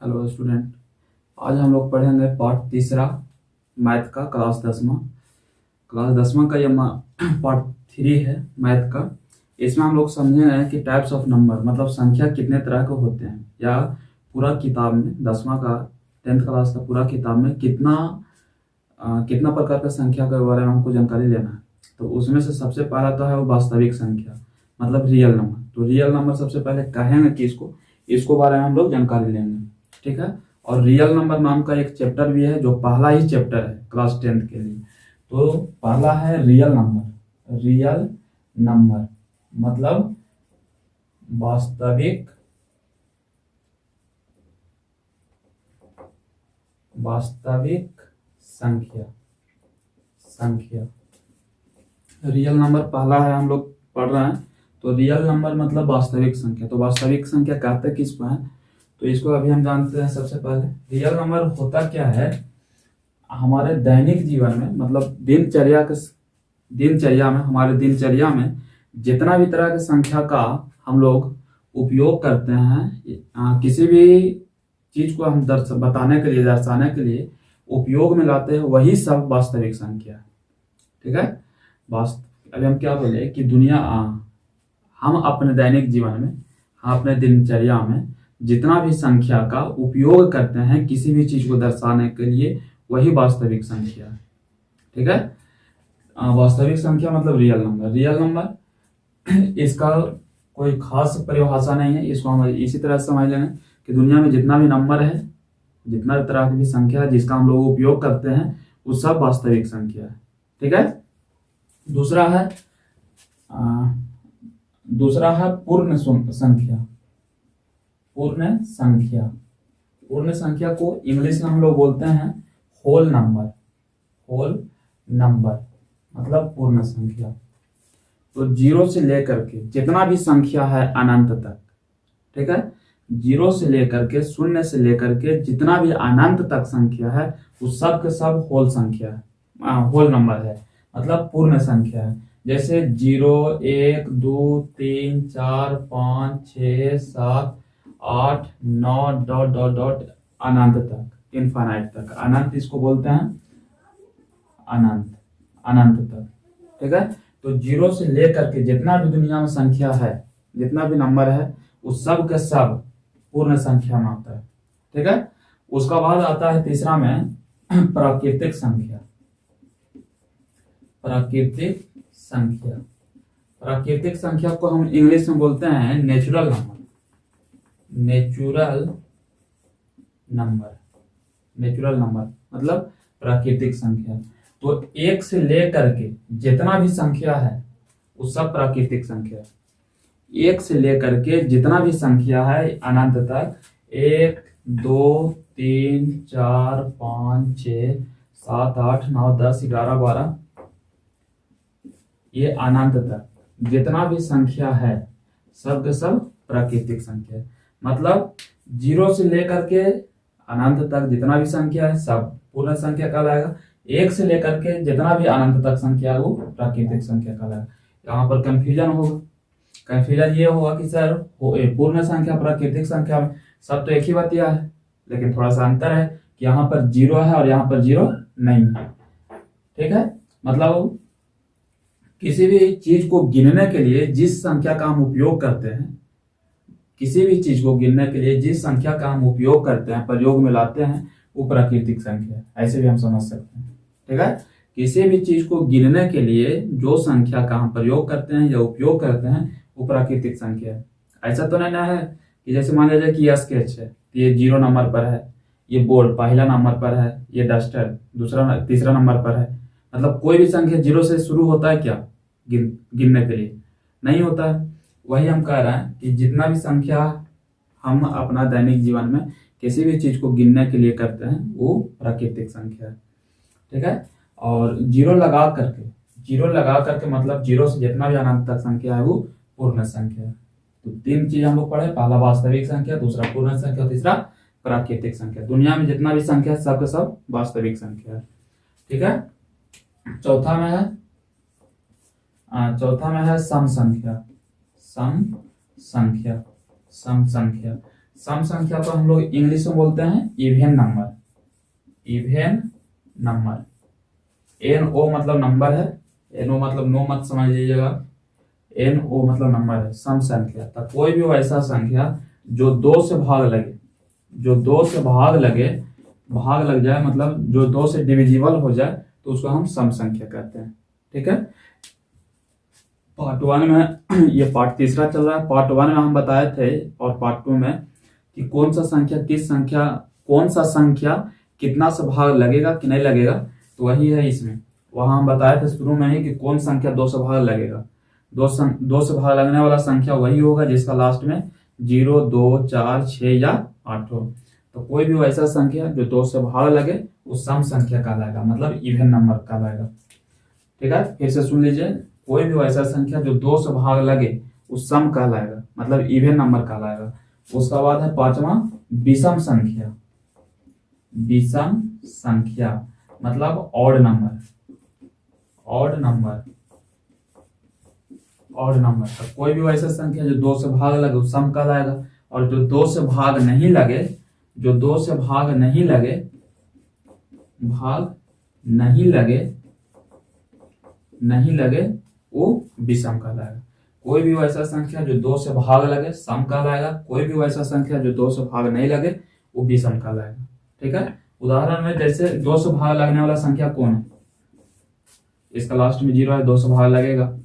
Hello student. आज हम लोग पढ़ेंगे पार्ट तीसरा मैथ का क्लास दसवां का। पार्ट 3 है मैथ का। इसमें हम लोग समझेंगे कि टाइप्स ऑफ नंबर मतलब संख्या कितने तरह के होते हैं, या पूरा किताब में दसवां का 10th क्लास का पूरा किताब में कितना प्रकार का संख्या के बारे में हमको जानकारी लेना है। तो उसमें से सबसे पहला तो है वो वास्तविक संख्या मतलब रियल नंबर। तो रियल नंबर सबसे पहले कहेंगे कि इसको बारे में हम लोग जानकारी लेंगे, ठीक है। और रियल नंबर नाम का एक चैप्टर भी है जो पहला ही चैप्टर है क्लास 10th के लिए। तो पहला है रियल नंबर मतलब वास्तविक संख्या। रियल नंबर पहला है, हम लोग पढ़ रहे हैं। तो रियल नंबर मतलब वास्तविक संख्या। तो वास्तविक संख्या कहते हैं किसको है, तो इसको अभी हम जानते हैं। सबसे पहले रियल नंबर होता क्या है, हमारे दैनिक जीवन में मतलब हमारे दिनचर्या में जितना भी तरह की संख्या का हम लोग उपयोग करते हैं, किसी भी चीज को हम दर्शाने के लिए उपयोग में लाते हैं, वही सब वास्तविक संख्या है, ठीक है। अभी हम क्या बोले कि हम अपने दैनिक जीवन में, हम अपने दिनचर्या में जितना भी संख्या का उपयोग करते हैं किसी भी चीज को दर्शाने के लिए, वही वास्तविक संख्या है, ठीक है। वास्तविक संख्या मतलब रियल नंबर इसका कोई खास परिभाषा नहीं है। इसको हम इसी तरह से समझ लेंगे कि दुनिया में जितना भी नंबर है, जितना भी तरह की संख्या है जिसका हम लोग उपयोग करते हैं, वो सब वास्तविक संख्या है, ठीक है। दूसरा है पूर्ण संख्या को इंग्लिश में हम लोग बोलते हैं होल नंबर मतलब पूर्ण संख्या। तो 0 से लेकर के जितना भी संख्या है अनंत तक, ठीक है। 0 से लेकर के 0 से लेकर के जितना भी अनंत तक संख्या है वो सब के सब होल नंबर है मतलब पूर्ण संख्या है। जैसे 0 1 2 3 4 5 6 7 8 9 डॉट डॉट डॉट अनंत तक, इनफाइनाइट तक। अनंत इसको बोलते हैं अनंत तक, ठीक है। तो 0 से लेकर के जितना भी दुनिया में संख्या है, जितना भी नंबर है, उस सब के सब पूर्ण संख्या में आता है, ठीक है। उसका बाद आता है तीसरा में प्राकृतिक संख्या को हम इंग्लिश में बोलते हैं नेचुरल नंबर मतलब प्राकृतिक संख्या। तो 1 से लेकर के जितना भी संख्या है वो सब प्राकृतिक संख्या है। 1 से लेकर के जितना भी संख्या है अनंत तक, 1 2 3 4 5 6 7 8 9 10 11 12, ये अनंत तक जितना भी संख्या है सब के सब प्राकृतिक संख्या है। मतलब 0 से लेकर के अनंत तक जितना भी संख्या है सब पूर्ण संख्या कहलाएगा। 1 से लेकर के जितना भी अनंत तक संख्या है वो प्राकृतिक संख्या कहलाएगा। यहाँ पर कंफ्यूजन ये होगा कि सर पूर्ण संख्या प्राकृतिक संख्या में सब तो एक ही बात है, लेकिन थोड़ा सा अंतर है कि यहाँ पर 0 है और यहाँ पर 0 नहीं है, ठीक है। मतलब किसी भी चीज को गिनने के लिए जिस संख्या का हम उपयोग करते हैं, प्रयोग में लाते हैं, वो प्राकृतिक संख्या है। ऐसे भी हम समझ सकते हैं, ठीक है। किसी भी चीज को गिनने के लिए जो संख्या का हम प्रयोग करते हैं या उपयोग करते हैं वो प्राकृतिक संख्या है। ऐसा तो नहीं है कि जैसे मान लीजिए कि यह स्केच है, ये 0 नंबर पर है, ये बोर्ड पहला नंबर पर है, ये डस्टर तीसरा नंबर पर है। मतलब कोई भी संख्या 0 से शुरू होता है क्या गिनने के लिए? नहीं होता है। वही हम कह रहे हैं कि जितना भी संख्या हम अपना दैनिक जीवन में किसी भी चीज को गिनने के लिए करते हैं वो प्राकृतिक संख्या है, ठीक है। और 0 लगा करके मतलब 0 से जितना भी अनंत तक संख्या है वो पूर्ण संख्या है। तो 3 चीज हम लोग पढ़े, पहला वास्तविक संख्या, दूसरा पूर्ण संख्या, तीसरा प्राकृतिक संख्या। दुनिया में जितना भी संख्या है सब के सब वास्तविक संख्या है, ठीक है। चौथा में है सम संख्या। सम संख्या को हम लोग इंग्लिश में बोलते हैं even number. Even number, N O मतलब नंबर है, एन ओ मतलब नो मत समझ लीजिएगा, एन ओ मतलब नंबर है। सम संख्या तो कोई भी वैसा संख्या जो दो से भाग लगे, जो दो से भाग लगे, भाग लग जाए मतलब जो दो से डिविजिबल हो जाए तो उसको हम सम संख्या कहते हैं। ठीक है, पार्ट 1 में ये पार्ट तीसरा चल रहा है। पार्ट 1 में हम बताए थे और पार्ट 2 में कि कौन सा संख्या किस संख्या, कौन सा संख्या कितना से भाग लगेगा कि नहीं लगेगा, तो वही है इसमें। वहां हम बताए थे शुरू में ही कि कौन संख्या दो से भाग लगेगा। दो से भाग लगने वाला संख्या वही होगा जिसका लास्ट में 0, 2, 4, 6 या 8 हो। तो कोई भी वैसा संख्या जो दो से भाग लगे वो सम संख्या कहलाएगा, मतलब इवन नंबर कहलाएगा। ठीक है, फिर से सुन लीजिए, कोई भी वैसा संख्या जो दो से भाग लगे वो सम कहलाएगा, मतलब इवन नंबर कहलाएगा। उसका बाद है पांचवा विषम संख्या। विषम संख्या मतलब odd number. Odd number, odd number तो कोई भी वैसा संख्या जो दो से भाग लगे वो सम कहलाएगा। और जो दो से भाग नहीं लगे, जो दो से भाग नहीं लगे, भाग नहीं लगे, नहीं लगे वो विषम कहलाएगा। कोई भी वैसा संख्या जो दो से भाग लगे सम कहलाएगा, कोई भी वैसा संख्या जो दो से भाग नहीं लगे वो विषम कहलाएगा। ठीक है, उदाहरण में जैसे दो से भाग लगने वाला संख्या कौन है, इसका लास्ट में 0 है, दो से भाग लगेगा।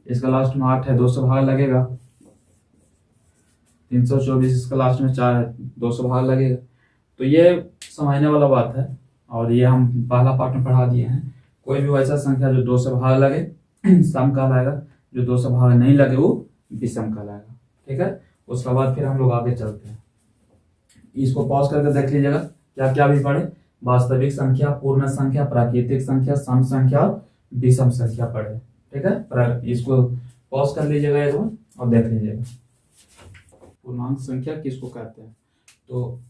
इसका लास्ट में 8 है, दो से भाग लगेगा। 324 इसका लास्ट में 4 है, दो से भाग लगेगा। तो ये समझने वाला बात है और ये हम पहला पार्ट में पढ़ा दिए हैं। कोई भी वैसा संख्या जो दो से भाग लगे सम कहलाएगा, जो दो से भाग नहीं लगे वो विषम कहलाएगा। ठीक है, उसके बाद फिर हम लोग आगे चलते हैं। इसको पॉज करके देख लीजिएगा क्या क्या भी पढ़े। वास्तविक संख्या, पूर्ण संख्या, प्राकृतिक संख्या, सम संख्या और विषम संख्या पढ़े। ठीक है, इसको पॉज कर लीजिएगा एक बार और देख लीजिएगा। पूर्णांक संख्या किसको कहते हैं, तो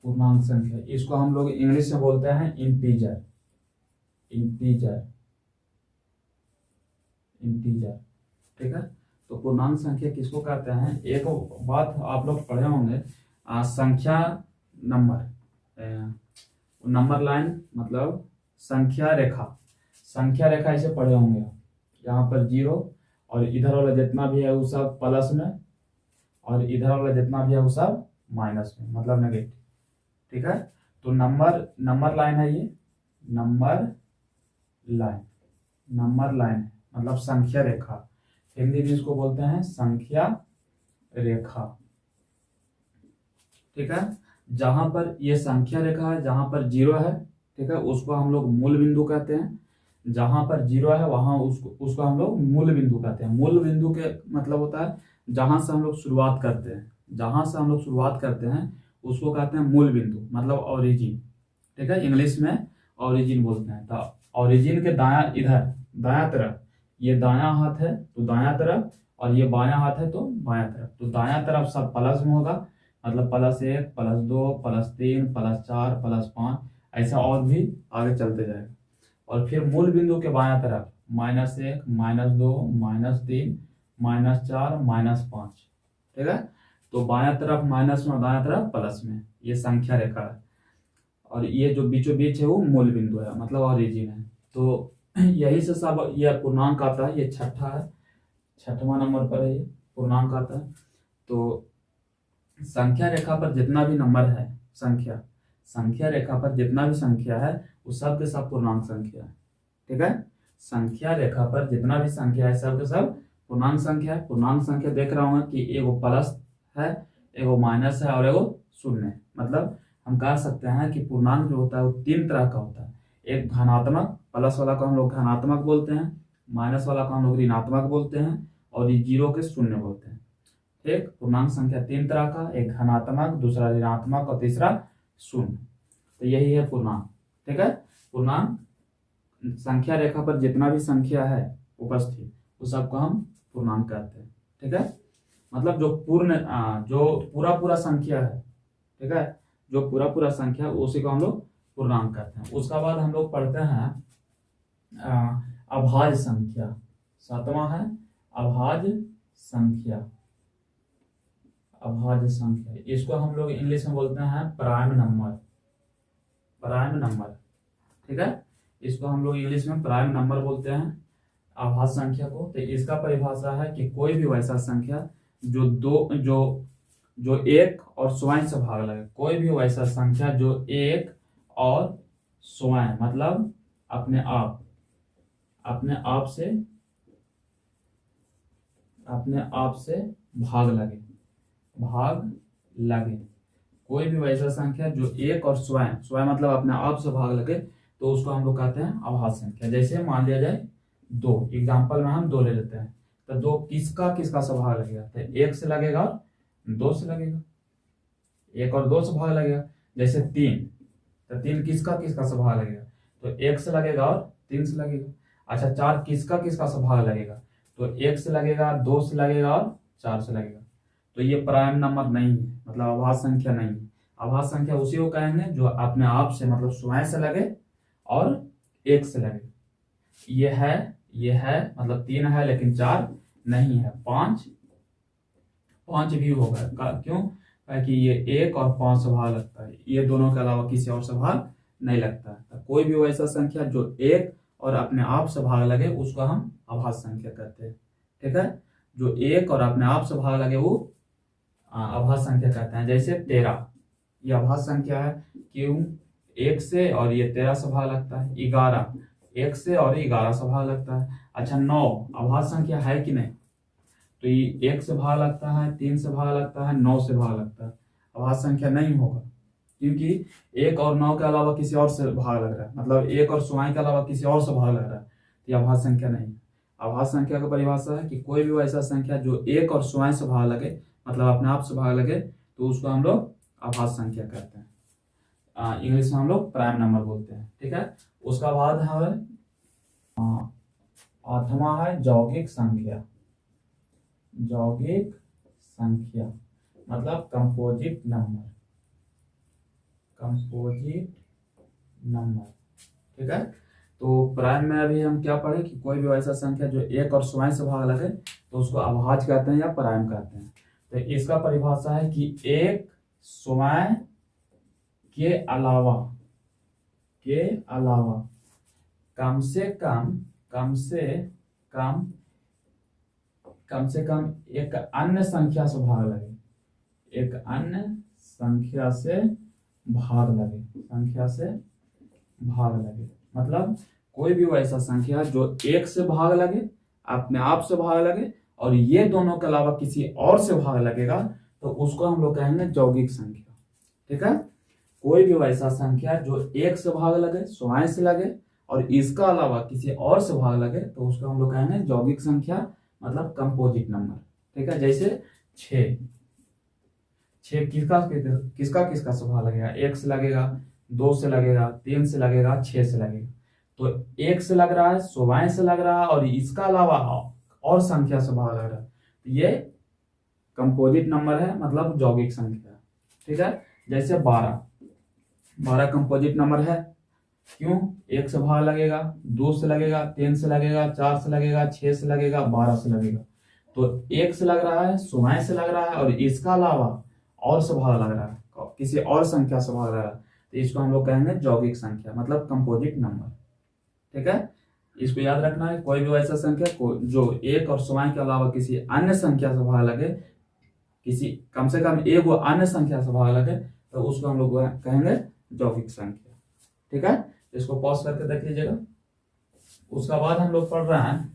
पूर्णांक संख्या इसको हम लोग इंग्लिश में बोलते हैं इंटीजर। Integer, integer. ठीक है, तो पूर्णांक संख्या किसको कहते हैं। एक बात आप लोग पढ़े होंगे, संख्या नंबर, नंबर लाइन मतलब संख्या रेखा। संख्या रेखा इसे पढ़े होंगे, यहाँ पर 0 और इधर वाला जितना भी है वो सब प्लस में और इधर वाला जितना भी है वो सब माइनस में, मतलब नेगेटिव। ठीक है, तो नंबर लाइन है ये, नंबर लाइन, नंबर लाइन मतलब संख्या रेखा। हिंदी में इसको बोलते हैं संख्या रेखा। ठीक है, जहां पर ये संख्या रेखा है, जहां पर 0 है, ठीक है, उसको हम लोग मूल बिंदु कहते हैं। जहां पर 0 है वहां उसको हम लोग मूल बिंदु कहते हैं। मूल बिंदु के मतलब होता है जहां से हम लोग शुरुआत करते हैं, जहां से हम लोग शुरुआत करते हैं उसको कहते हैं मूल बिंदु, मतलब ओरिजिन। ठीक है, इंग्लिश में ओरिजिन बोलते हैं। तो ओरिजिन के दाया, इधर दाया तरफ, ये दाया हाथ है तो दाया तरफ और ये बाया हाथ है तो बाया तरफ। तो दाया तरफ सब प्लस में होगा, मतलब +1, +2, +3, +4, +5, ऐसा और भी आगे चलते जाएगा। और फिर मूल बिंदु के बाया तरफ -1, -2, -3, -4, -5। ठीक है, तो बाया तरफ माइनस में, दाया तरफ प्लस में, ये संख्या रेखा है। और ये जो बीचों बीच है वो मूल बिंदु है, मतलब ओरिजिन है। तो यही से सब ये पूर्णांक आता है। ये छठा है, छठवां नंबर पर है ये पूर्णांक आता है। तो संख्या रेखा पर जितना भी नंबर है, संख्या रेखा पर जितना भी संख्या है वो सब के सब पूर्णांक संख्या है। ठीक है, संख्या रेखा पर जितना भी संख्या है सब के सब पूर्णांक संख्या है। पूर्णांक संख्या देख रहा हूँ कि एगो प्लस है, एगो माइनस है और एगो शून्य है। मतलब हम कह सकते हैं कि पूर्णांक जो होता है वो 3 तरह का होता है। एक धनात्मक, प्लस वाला को हम लोग धनात्मक बोलते हैं, माइनस वाला को हम लोग ऋणात्मक बोलते हैं और ये 0 के शून्य बोलते हैं। ठीक, पूर्णांक संख्या 3 तरह का, एक धनात्मक, दूसरा ऋणात्मक और तीसरा शून्य। तो यही है पूर्णांक। ठीक है, पूर्णांक संख्या रेखा पर जितना भी संख्या है उपस्थित उस सबको हम पूर्णांक कहते हैं। ठीक है, मतलब जो पूरा संख्या है, ठीक है, जो पूरा संख्या उसी को हम लोग पूर्णांक कहते हैं। उसका बाद हम लोग पढ़ते हैं अभाज्य संख्या। सातवां है अभाज्य संख्या। अभाज्य संख्या इसको हम लोग इंग्लिश में बोलते हैं प्राइम नंबर। प्राइम नंबर, ठीक है, इसको हम लोग इंग्लिश में प्राइम नंबर बोलते हैं अभाज्य संख्या को। तो इसका परिभाषा है कि कोई भी वैसा संख्या जो जो एक और स्वयं से भाग लगे। कोई भी वैसा संख्या जो एक और स्वयं मतलब अपने आप से भाग लगे। कोई भी वैसा संख्या जो एक और स्वयं मतलब अपने आप से भाग लगे तो उसको हम लोग कहते हैं अभाज्य संख्या। जैसे मान लिया जाए 2, एग्जाम्पल में हम 2 ले लेते हैं। तो 2 किसका से भाग लगेगा? तो 1 से लगेगा और 2 से लगेगा। 1 और 2 से भाग लगेगा। जैसे 3, तो 3 किसका से भाग लगेगा? तो 1 से लगेगा और 3 से लगेगा। अच्छा 4 किसका से भाग लगेगा? तो 1 से लगेगा, 2 से लगेगा और 4 से लगेगा। तो ये प्राइम नंबर नहीं है, मतलब अभाज्य संख्या नहीं है। अभाज्य संख्या उसी को कहेंगे जो अपने आप से मतलब स्वयं से लगे और 1 से लगे। ये है मतलब 3 है लेकिन 4 नहीं है। 5 भी होगा। क्यों? क्योंकि ये 1 और 5 से भाग लगता है, ये दोनों के अलावा किसी और से भाग नहीं लगता है। तो कोई भी वैसा संख्या जो 1 और अपने आप से भाग लगे उसको हम अभाज्य संख्या कहते हैं, ठीक है। जो 1 और अपने आप से भाग लगे वो अभाज्य संख्या कहते हैं। जैसे 13, ये अभाज्य संख्या है। क्यों? 1 से और ये 13 से भाग लगता है। 11, 1 से और 11 से भाग लगता है। अच्छा 9 अभाज्य संख्या है कि नहीं? तो ये 1 से भाग लगता है, 3 से भाग लगता है, 9 से भाग लगता है। अभाज्य संख्या नहीं होगा क्योंकि 1 और 9 के अलावा किसी और से भाग लग रहा है, मतलब 1 और स्वयं के अलावा किसी और से भाग लग रहा है। तो ये अभाज्य संख्या नहीं है। अभाज्य संख्या का परिभाषा है कि कोई भी वैसा संख्या जो 1 और स्वयं से भाग लगे मतलब अपने आप से भाग लगे तो उसको हम लोग अभाज्य संख्या कहते हैं। इंग्लिश में हम लोग प्राइम नंबर बोलते हैं, ठीक है। उसका बाद है 8वां है यौगिक संख्या। यौगिक संख्या मतलब कंपोजिट नंबर, ठीक है। तो प्राइम में अभी हम क्या पढ़े कि कोई भी वैसा संख्या जो 1 और स्वयं से भाग लगे तो उसको अभाज्य कहते हैं या प्राइम कहते हैं। तो इसका परिभाषा है कि 1 स्वयं के अलावा कम से कम एक अन्य संख्या से भाग लगे। मतलब कोई भी वैसा संख्या जो 1 से भाग लगे, अपने आप से भाग लगे और ये दोनों के अलावा किसी और से भाग लगेगा तो उसको हम लोग कहेंगे यौगिक संख्या, ठीक है। कोई भी वैसा संख्या जो 1 से भाग लगे, स्वयं से लगे और इसका अलावा किसी और से भाग लगे तो उसको हम लोग कहेंगे यौगिक संख्या मतलब कंपोजिट नंबर, ठीक है। जैसे 6 किसका से भाग लगेगा? 1 से लगेगा, 2 से लगेगा, 3 से लगेगा, 6 से लगेगा। तो 1 से लग रहा है, स्वयं से लग रहा है और इसका अलावा और संख्या से भाग लग रहा है, तो ये कंपोजिट नंबर है मतलब यौगिक संख्या, ठीक है। जैसे 12 कंपोजिट नंबर है। क्यों? 1 से भाग लगेगा, 2 से लगेगा, 3 से लगेगा, 4 से लगेगा, 6 से लगेगा, 12 से लगेगा। तो 1 से लग रहा है, स्वयं से लग रहा है और इसका अलावा और से भाग लग रहा है, किसी और संख्या से भाग लग रहा है, तो इसको हम लोग कहेंगे यौगिक संख्या मतलब कंपोजिट नंबर, ठीक है। इसको याद रखना है, कोई भी वैसा संख्या जो 1 और स्वयं के अलावा किसी अन्य संख्या से भाग लगे, किसी कम से कम एक वो अन्य संख्या से भाग लगे तो उसको हम लोग कहेंगे यौगिक संख्या, ठीक है। इसको पॉज करके देख लीजिएगा। उसका बाद हम लोग पढ़ रहे हैं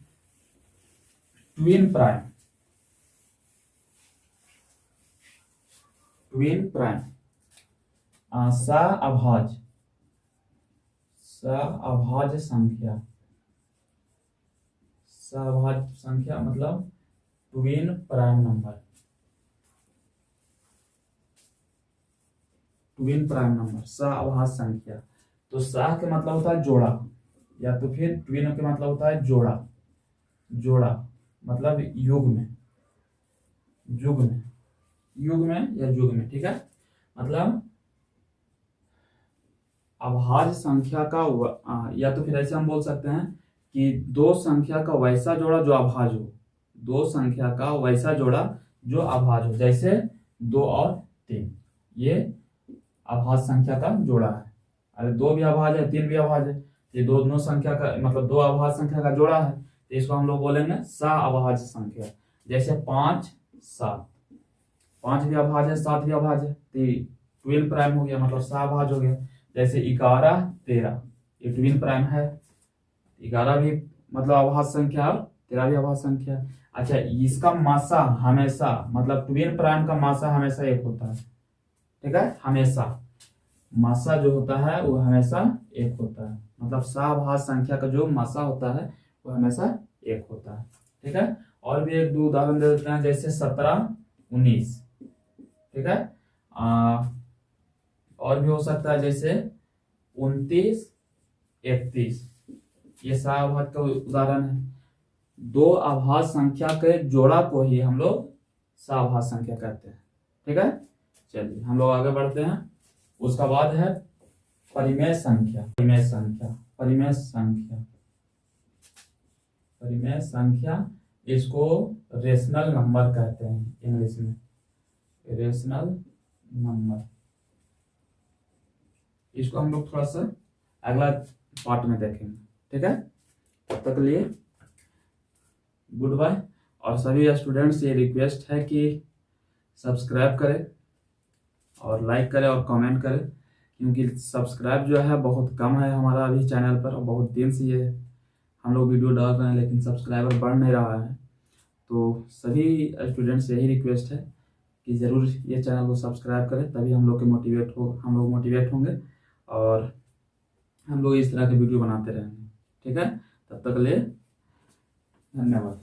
ट्विन प्राइम। सअभाज्य संख्या मतलब ट्विन प्राइम नंबर। सअभाज्य संख्या, तो सा के मतलब होता है जोड़ा या तो फिर ट्विन के मतलब होता है जोड़ा मतलब युग में, ठीक है। मतलब अभाज्य संख्या का या तो फिर ऐसे हम बोल सकते हैं कि दो संख्या का वैसा जोड़ा जो अभाज्य हो, दो संख्या का वैसा जोड़ा जो अभाज्य हो, जैसे 2 और 3, ये अभाज्य संख्या का जोड़ा है। अरे 2 भी अभाज्य है, 3 भी अभाज्य है, ये दोनों संख्या का मतलब दो अभाज्य संख्या का जोड़ा है, तो इसको हम लोग बोलेंगे सअभाज्य संख्या। जैसे 5 7, 5 भी अभाज्य है, 7 भी अभाज्य है, तो ट्विन प्राइम हो गया, मतलब सअभाज्य हो गया। जैसे 11 13, ये ट्विन प्राइम है, 11 भी मतलब अभाज्य संख्या और 13 भी अभाज्य संख्या है। अच्छा, इसका मासा हमेशा मतलब ट्विन प्राइम का मासा हमेशा एक होता है, ठीक है, हमेशा मासा जो होता है वो हमेशा एक होता है, मतलब सअभाज्य संख्या का जो मासा होता है वो हमेशा एक होता है, ठीक है। और भी एक दो उदाहरण दे देते हैं, जैसे 17 19, ठीक है। और भी हो सकता है, जैसे 29 31, ये सअभाज्य का उदाहरण है। दो अभाज्य संख्या के जोड़ा को ही हम लोग सअभाज्य संख्या कहते हैं, ठीक है। चलिए हम लोग आगे बढ़ते हैं। उसका बाद है परिमेय संख्या। परिमेय संख्या, परिमेय संख्या, परिमेय संख्या, इसको रेशनल नंबर कहते हैं इंग्लिश में, रेशनल नंबर। इसको हम लोग थोड़ा सा अगला पार्ट में देखेंगे, ठीक है। तब तक के लिए गुड बाय। और सभी स्टूडेंट्स ये रिक्वेस्ट है कि सब्सक्राइब करें और लाइक करें और कमेंट करें, क्योंकि सब्सक्राइब जो है बहुत कम है हमारा अभी चैनल पर, और बहुत दिन से ये हम लोग वीडियो डाल रहे हैं लेकिन सब्सक्राइबर बढ़ नहीं रहा है। तो सभी स्टूडेंट्स यही रिक्वेस्ट है कि ज़रूर ये चैनल को सब्सक्राइब करें, तभी हम लोग मोटिवेट होंगे और हम लोग इस तरह के वीडियो बनाते रहेंगे, ठीक है। तब तक के लिए धन्यवाद।